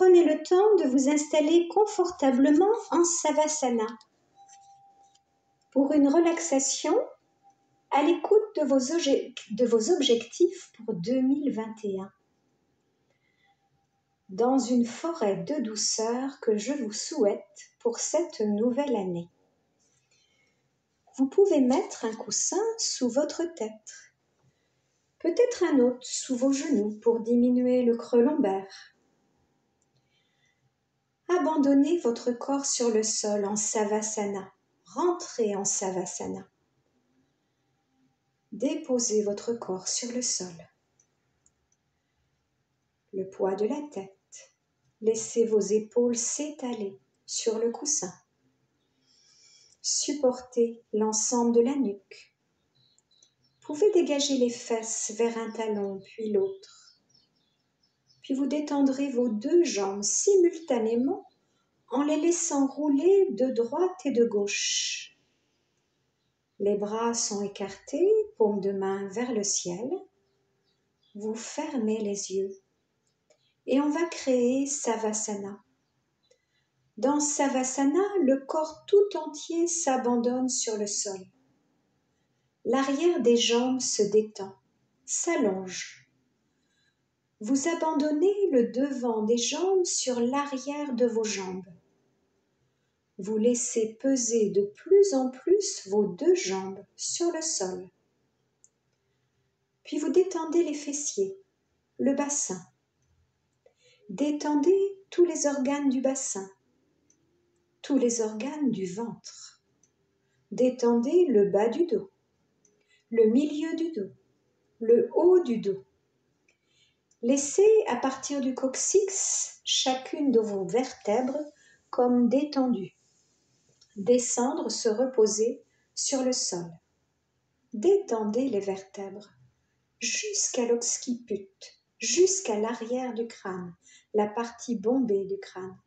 Prenez le temps de vous installer confortablement en Savasana pour une relaxation à l'écoute de vos objectifs pour 2021. Dans une forêt de douceur que je vous souhaite pour cette nouvelle année. Vous pouvez mettre un coussin sous votre tête, peut-être un autre sous vos genoux pour diminuer le creux lombaire. Abandonnez votre corps sur le sol en Savasana. Rentrez en Savasana. Déposez votre corps sur le sol. Le poids de la tête. Laissez vos épaules s'étaler sur le coussin. Supportez l'ensemble de la nuque. Pouvez dégager les fesses vers un talon puis l'autre. Puis vous détendrez vos deux jambes simultanément en les laissant rouler de droite et de gauche. Les bras sont écartés, paumes de main vers le ciel. Vous fermez les yeux et on va créer Savasana. Dans Savasana, le corps tout entier s'abandonne sur le sol. L'arrière des jambes se détend, s'allonge. Vous abandonnez le devant des jambes sur l'arrière de vos jambes. Vous laissez peser de plus en plus vos deux jambes sur le sol. Puis vous détendez les fessiers, le bassin. Détendez tous les organes du bassin, tous les organes du ventre. Détendez le bas du dos, le milieu du dos, le haut du dos. Laissez à partir du coccyx chacune de vos vertèbres comme détendues. Descendre, se reposer sur le sol. Détendez les vertèbres jusqu'à l'occiput, jusqu'à l'arrière du crâne, la partie bombée du crâne.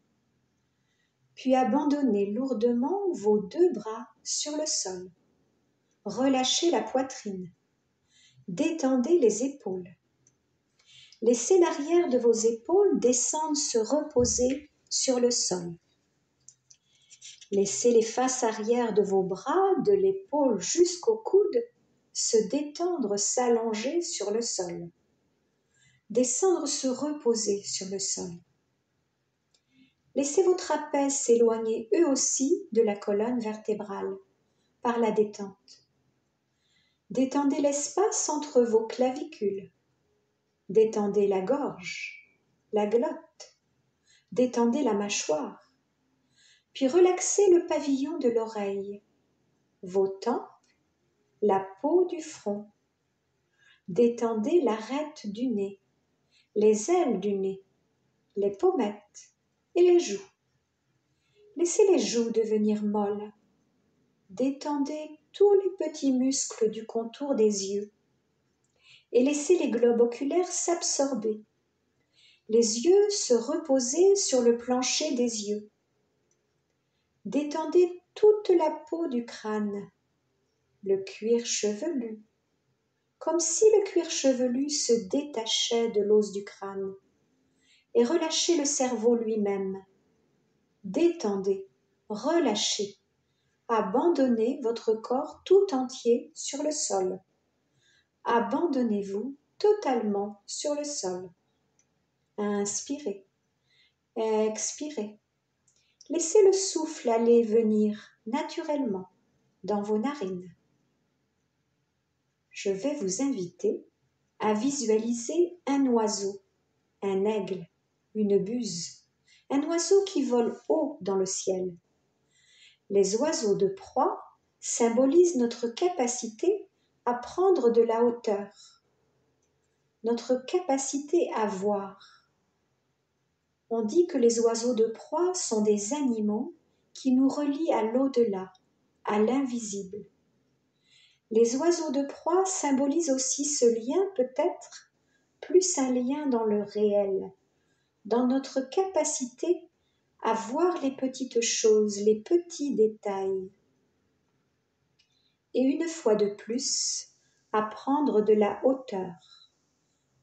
Puis abandonnez lourdement vos deux bras sur le sol. Relâchez la poitrine. Détendez les épaules. Laissez l'arrière de vos épaules descendre se reposer sur le sol. Laissez les faces arrière de vos bras, de l'épaule jusqu'au coude, se détendre, s'allonger sur le sol. Descendre, se reposer sur le sol. Laissez vos trapèzes s'éloigner eux aussi de la colonne vertébrale par la détente. Détendez l'espace entre vos clavicules. Détendez la gorge, la glotte. Détendez la mâchoire. Puis relaxez le pavillon de l'oreille, vos tempes, la peau du front. Détendez l'arête du nez, les ailes du nez, les pommettes et les joues. Laissez les joues devenir molles. Détendez tous les petits muscles du contour des yeux et laissez les globes oculaires s'absorber. Les yeux se reposer sur le plancher des yeux. Détendez toute la peau du crâne, le cuir chevelu, comme si le cuir chevelu se détachait de l'os du crâne, et relâchez le cerveau lui-même. Détendez, relâchez, abandonnez votre corps tout entier sur le sol. Abandonnez-vous totalement sur le sol. Inspirez, expirez. Laissez le souffle aller venir naturellement dans vos narines. Je vais vous inviter à visualiser un oiseau, un aigle, une buse, un oiseau qui vole haut dans le ciel. Les oiseaux de proie symbolisent notre capacité à prendre de la hauteur, notre capacité à voir. On dit que les oiseaux de proie sont des animaux qui nous relient à l'au-delà, à l'invisible. Les oiseaux de proie symbolisent aussi ce lien peut-être, plus un lien dans le réel, dans notre capacité à voir les petites choses, les petits détails. Et une fois de plus, à prendre de la hauteur.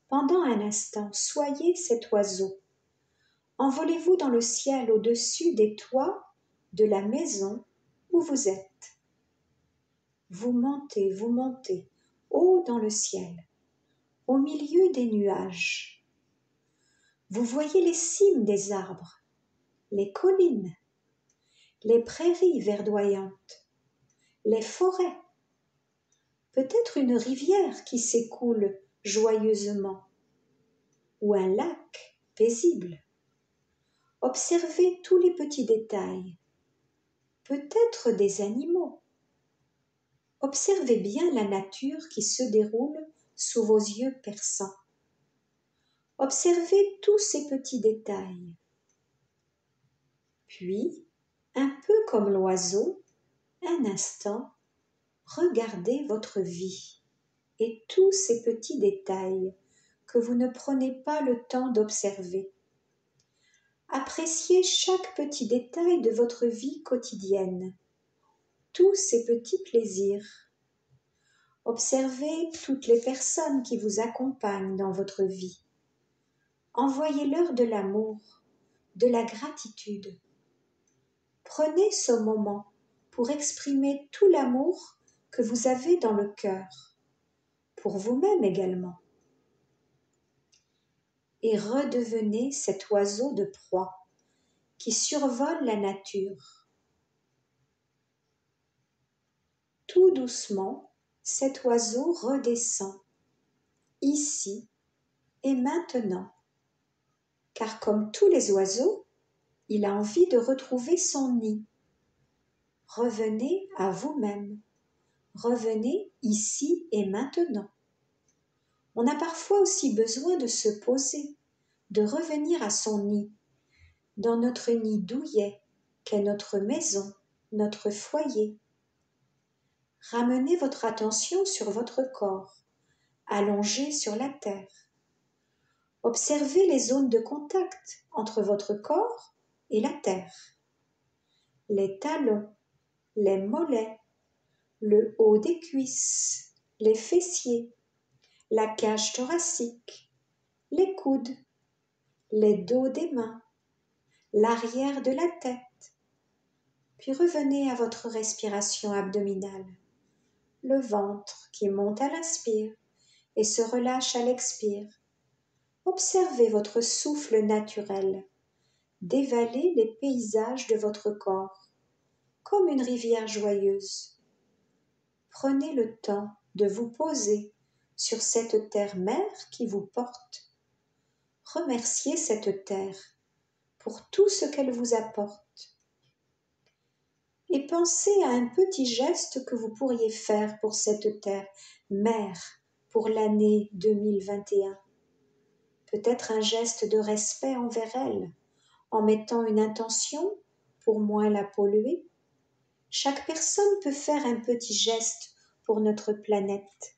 Pendant un instant, soyez cet oiseau, Envolez-vous dans le ciel au-dessus des toits de la maison où vous êtes. Vous montez, haut dans le ciel, au milieu des nuages. Vous voyez les cimes des arbres, les collines, les prairies verdoyantes, les forêts, peut-être une rivière qui s'écoule joyeusement, ou un lac paisible. Observez tous les petits détails, peut-être des animaux. Observez bien la nature qui se déroule sous vos yeux perçants. Observez tous ces petits détails. Puis, un peu comme l'oiseau, un instant, regardez votre vie et tous ces petits détails que vous ne prenez pas le temps d'observer. Appréciez chaque petit détail de votre vie quotidienne, tous ces petits plaisirs. Observez toutes les personnes qui vous accompagnent dans votre vie. Envoyez-leur de l'amour, de la gratitude. Prenez ce moment pour exprimer tout l'amour que vous avez dans le cœur, pour vous-même également. Et redevenez cet oiseau de proie qui survole la nature. Tout doucement, cet oiseau redescend, ici et maintenant, car comme tous les oiseaux, il a envie de retrouver son nid. Revenez à vous-même, revenez ici et maintenant. On a parfois aussi besoin de se poser, de revenir à son nid, dans notre nid douillet qu'est notre maison, notre foyer. Ramenez votre attention sur votre corps, allongé sur la terre. Observez les zones de contact entre votre corps et la terre. Les talons, les mollets, le haut des cuisses, les fessiers, la cage thoracique, les coudes, les dos des mains, l'arrière de la tête. Puis revenez à votre respiration abdominale, le ventre qui monte à l'inspire et se relâche à l'expire. Observez votre souffle naturel, dévalez les paysages de votre corps, comme une rivière joyeuse. Prenez le temps de vous poser sur cette terre-mère qui vous porte. Remerciez cette terre pour tout ce qu'elle vous apporte. Et pensez à un petit geste que vous pourriez faire pour cette terre-mère pour l'année 2021. Peut-être un geste de respect envers elle, en mettant une intention pour moins la polluer. Chaque personne peut faire un petit geste pour notre planète.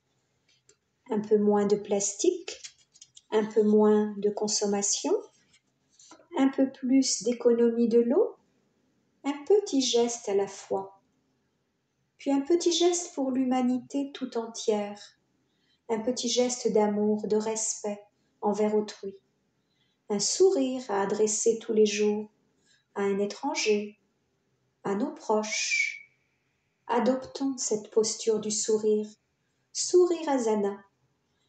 Un peu moins de plastique, un peu moins de consommation, un peu plus d'économie de l'eau, un petit geste à la fois. Puis un petit geste pour l'humanité tout entière, un petit geste d'amour, de respect envers autrui. Un sourire à adresser tous les jours à un étranger, à nos proches. Adoptons cette posture du sourire. Sourire asana,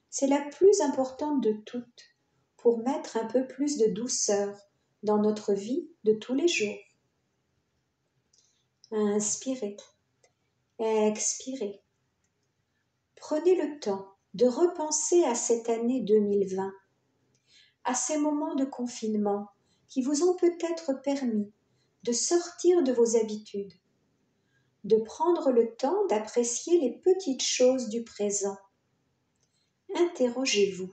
c'est la plus importante de toutes pour mettre un peu plus de douceur dans notre vie de tous les jours. Inspirez, expirez. Prenez le temps de repenser à cette année 2020, à ces moments de confinement qui vous ont peut-être permis de sortir de vos habitudes, de prendre le temps d'apprécier les petites choses du présent. Interrogez-vous,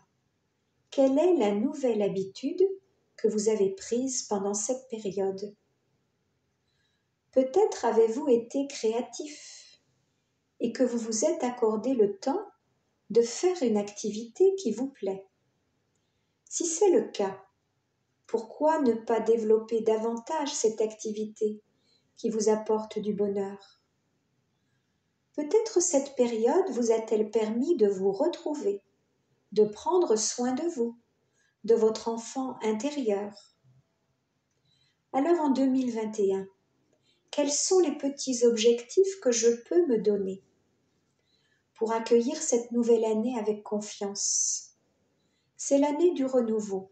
quelle est la nouvelle habitude que vous avez prise pendant cette période? Peut-être avez-vous été créatif et que vous vous êtes accordé le temps de faire une activité qui vous plaît. Si c'est le cas, pourquoi ne pas développer davantage cette activité qui vous apporte du bonheur? Peut-être cette période vous a-t-elle permis de vous retrouver, de prendre soin de vous, de votre enfant intérieur. Alors en 2021, quels sont les petits objectifs que je peux me donner pour accueillir cette nouvelle année avec confiance? C'est l'année du renouveau.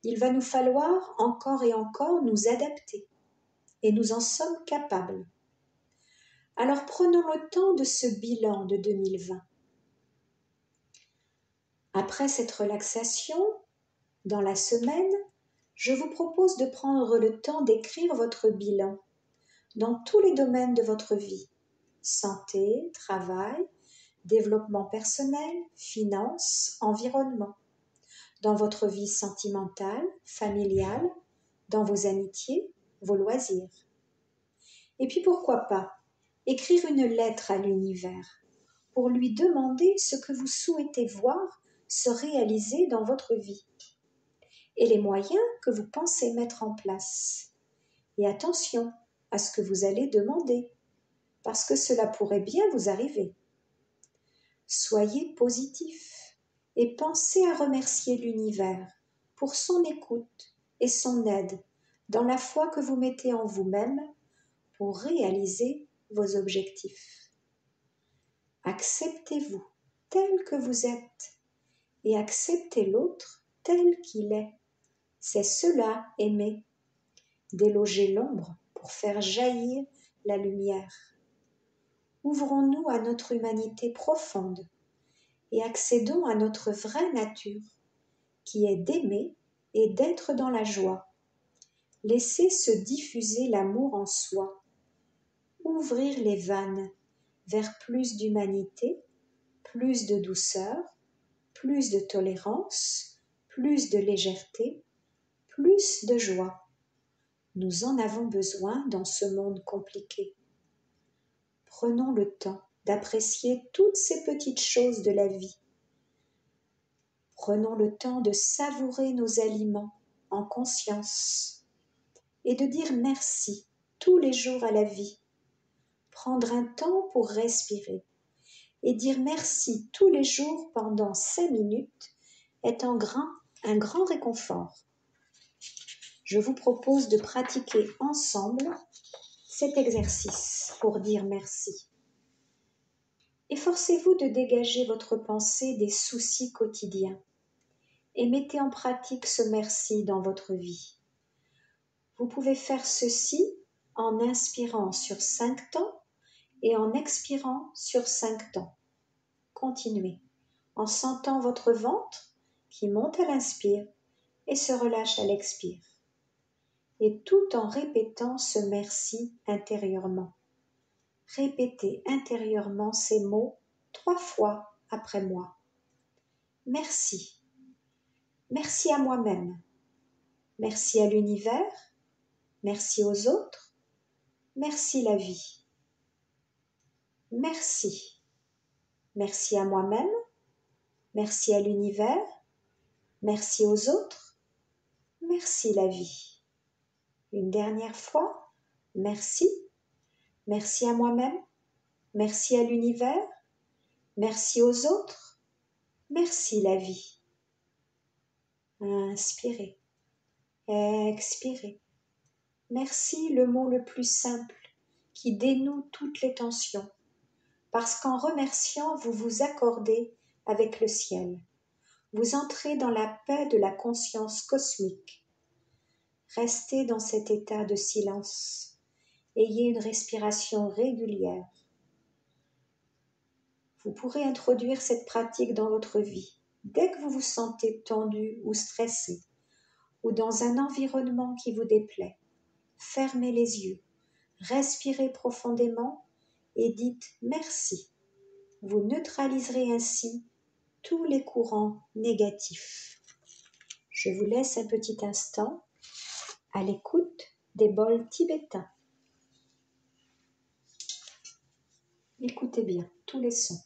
Il va nous falloir encore et encore nous adapter, et nous en sommes capables. Alors prenons le temps de ce bilan de 2020. Après cette relaxation, dans la semaine, je vous propose de prendre le temps d'écrire votre bilan dans tous les domaines de votre vie: santé, travail, développement personnel, finances, environnement, dans votre vie sentimentale, familiale, dans vos amitiés, vos loisirs. Et puis pourquoi pas écrire une lettre à l'univers pour lui demander ce que vous souhaitez voir se réaliser dans votre vie et les moyens que vous pensez mettre en place. Et attention à ce que vous allez demander, parce que cela pourrait bien vous arriver. Soyez positif et pensez à remercier l'univers pour son écoute et son aide dans la foi que vous mettez en vous-même pour réaliser vos objectifs. Acceptez-vous tel que vous êtes et acceptez l'autre tel qu'il est. C'est cela, aimer. Déloger l'ombre pour faire jaillir la lumière. Ouvrons-nous à notre humanité profonde et accédons à notre vraie nature, qui est d'aimer et d'être dans la joie. Laissez se diffuser l'amour en soi. Ouvrir les vannes vers plus d'humanité, plus de douceur, plus de tolérance, plus de légèreté, plus de joie. Nous en avons besoin dans ce monde compliqué. Prenons le temps d'apprécier toutes ces petites choses de la vie. Prenons le temps de savourer nos aliments en conscience et de dire merci tous les jours à la vie. Prendre un temps pour respirer et dire merci tous les jours pendant 5 minutes est un grand réconfort. Je vous propose de pratiquer ensemble cet exercice pour dire merci. Efforcez-vous de dégager votre pensée des soucis quotidiens et mettez en pratique ce merci dans votre vie. Vous pouvez faire ceci en inspirant sur 5 temps et en expirant sur 5 temps. Continuez en sentant votre ventre qui monte à l'inspire et se relâche à l'expire. Et tout en répétant ce merci intérieurement. Répétez intérieurement ces mots 3 fois après moi. Merci. Merci à moi-même. Merci à l'univers. Merci aux autres. Merci la vie. Merci. Merci à moi-même. Merci à l'univers. Merci aux autres. Merci la vie. Une dernière fois. Merci. Merci à moi-même. Merci à l'univers. Merci aux autres. Merci la vie. Inspirez. Expirez. Merci, le mot le plus simple qui dénoue toutes les tensions, parce qu'en remerciant, vous vous accordez avec le ciel. Vous entrez dans la paix de la conscience cosmique. Restez dans cet état de silence. Ayez une respiration régulière. Vous pourrez introduire cette pratique dans votre vie dès que vous vous sentez tendu ou stressé, ou dans un environnement qui vous déplaît. Fermez les yeux, respirez profondément et dites merci. Vous neutraliserez ainsi tous les courants négatifs. Je vous laisse un petit instant à l'écoute des bols tibétains. Écoutez bien tous les sons.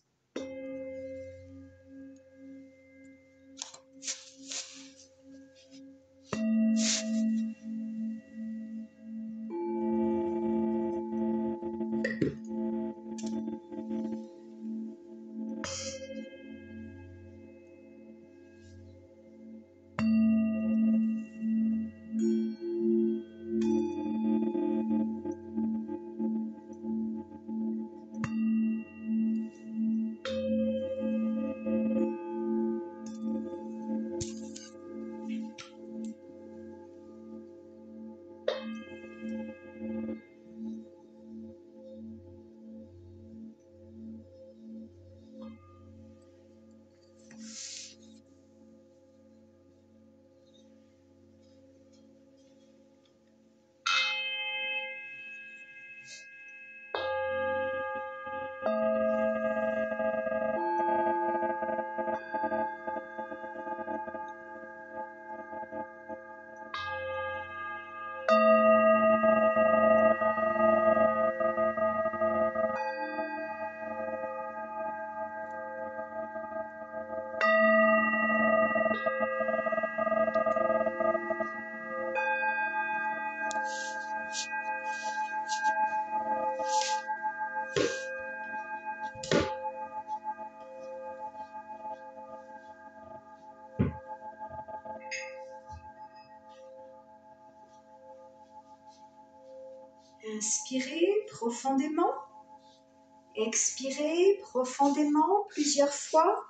Inspirez profondément. Expirez profondément plusieurs fois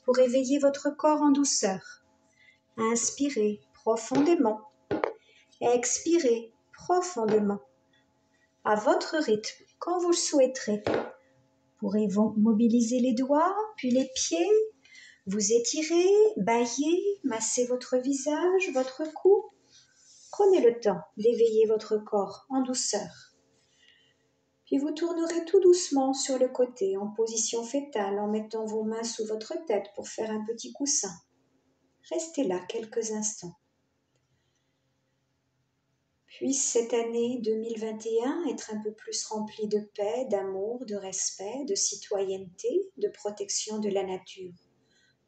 pour éveiller votre corps en douceur. Inspirez profondément. Expirez profondément. À votre rythme, quand vous le souhaiterez. Vous pourrez mobiliser les doigts, puis les pieds. Vous étirez, bâillez, massez votre visage, votre cou. Prenez le temps d'éveiller votre corps en douceur. Puis vous tournerez tout doucement sur le côté en position fétale en mettant vos mains sous votre tête pour faire un petit coussin. Restez là quelques instants. Puisse cette année 2021 être un peu plus remplie de paix, d'amour, de respect, de citoyenneté, de protection de la nature.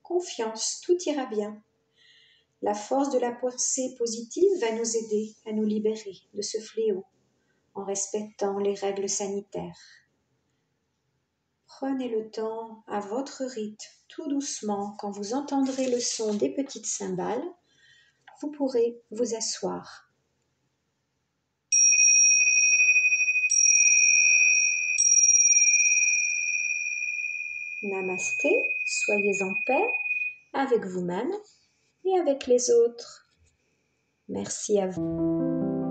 Confiance, tout ira bien. La force de la pensée positive va nous aider à nous libérer de ce fléau en respectant les règles sanitaires. Prenez le temps à votre rythme, tout doucement, quand vous entendrez le son des petites cymbales, vous pourrez vous asseoir. Namasté, soyez en paix avec vous-même et avec les autres. Merci à vous.